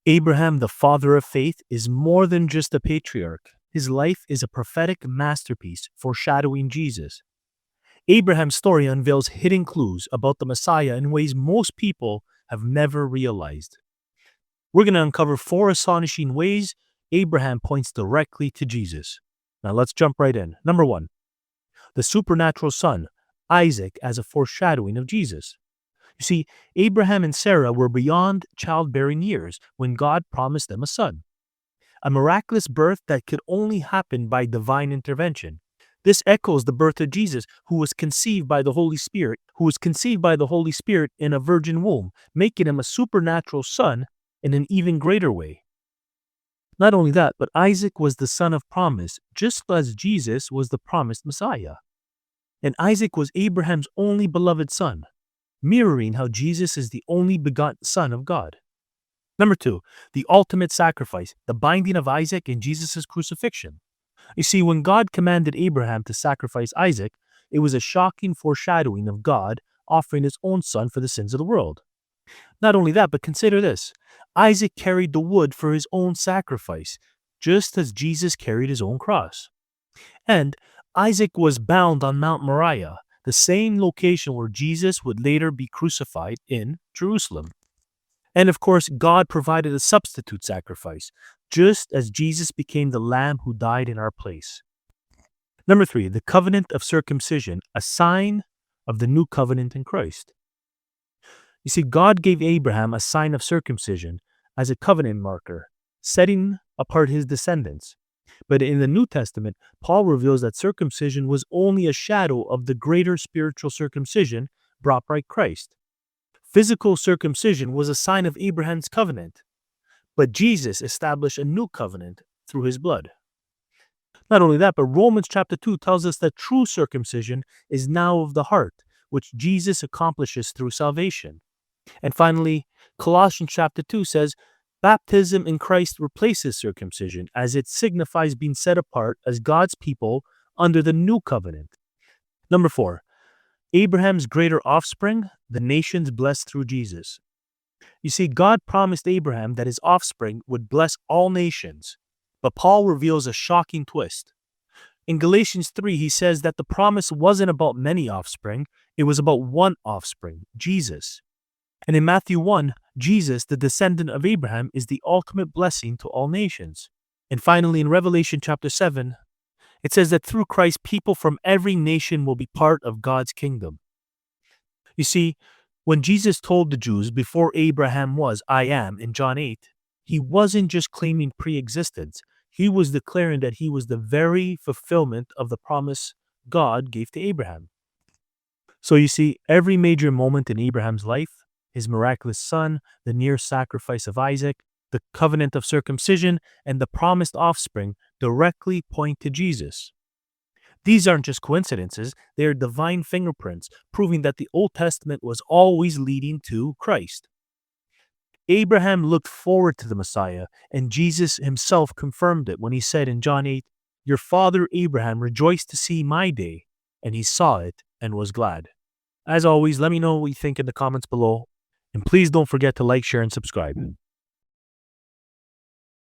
Abraham, the father of faith, is more than just a patriarch. His life is a prophetic masterpiece foreshadowing Jesus. Abraham's story unveils hidden clues about the Messiah in ways most people have never realized. We're going to uncover 4 astonishing ways Abraham points directly to Jesus. Now let's jump right in. Number 1, the supernatural son, Isaac, as a foreshadowing of Jesus. You see, Abraham and Sarah were beyond childbearing years when God promised them a son, a miraculous birth that could only happen by divine intervention. This echoes the birth of Jesus, who was conceived by the Holy Spirit, in a virgin womb, making him a supernatural son in an even greater way. Not only that, but Isaac was the son of promise, just as Jesus was the promised Messiah. And Isaac was Abraham's only beloved son, mirroring how Jesus is the only begotten Son of God. Number 2, the ultimate sacrifice, the binding of Isaac and Jesus' crucifixion. You see, when God commanded Abraham to sacrifice Isaac, it was a shocking foreshadowing of God offering his own son for the sins of the world. Not only that, but consider this. Isaac carried the wood for his own sacrifice, just as Jesus carried his own cross. And Isaac was bound on Mount Moriah, the same location where Jesus would later be crucified in Jerusalem. And of course, God provided a substitute sacrifice, just as Jesus became the lamb who died in our place. Number 3, the covenant of circumcision, a sign of the new covenant in Christ. You see, God gave Abraham a sign of circumcision as a covenant marker, setting apart his descendants. But in the New Testament, Paul reveals that circumcision was only a shadow of the greater spiritual circumcision brought by Christ. Physical circumcision was a sign of Abraham's covenant, but Jesus established a new covenant through his blood. Not only that, but Romans chapter 2 tells us that true circumcision is now of the heart, which Jesus accomplishes through salvation. And finally, Colossians chapter 2 says, baptism in Christ replaces circumcision, as it signifies being set apart as God's people under the new covenant. Number 4, Abraham's greater offspring, the nations blessed through Jesus. You see, God promised Abraham that his offspring would bless all nations, but Paul reveals a shocking twist. In Galatians 3, he says that the promise wasn't about many offspring, it was about one offspring, Jesus. And in Matthew 1, Jesus, the descendant of Abraham, is the ultimate blessing to all nations. And finally, in Revelation chapter 7, it says that through Christ, people from every nation will be part of God's kingdom. You see, when Jesus told the Jews before Abraham was, I am, in John 8, he wasn't just claiming pre-existence. He was declaring that he was the very fulfillment of the promise God gave to Abraham. So you see, every major moment in Abraham's life, his miraculous son, the near sacrifice of Isaac, the covenant of circumcision, and the promised offspring directly point to Jesus. These aren't just coincidences, they are divine fingerprints, proving that the Old Testament was always leading to Christ. Abraham looked forward to the Messiah, and Jesus himself confirmed it when he said in John 8, your father Abraham rejoiced to see my day, and he saw it and was glad. As always, let me know what you think in the comments below, and please don't forget to like, share, and subscribe.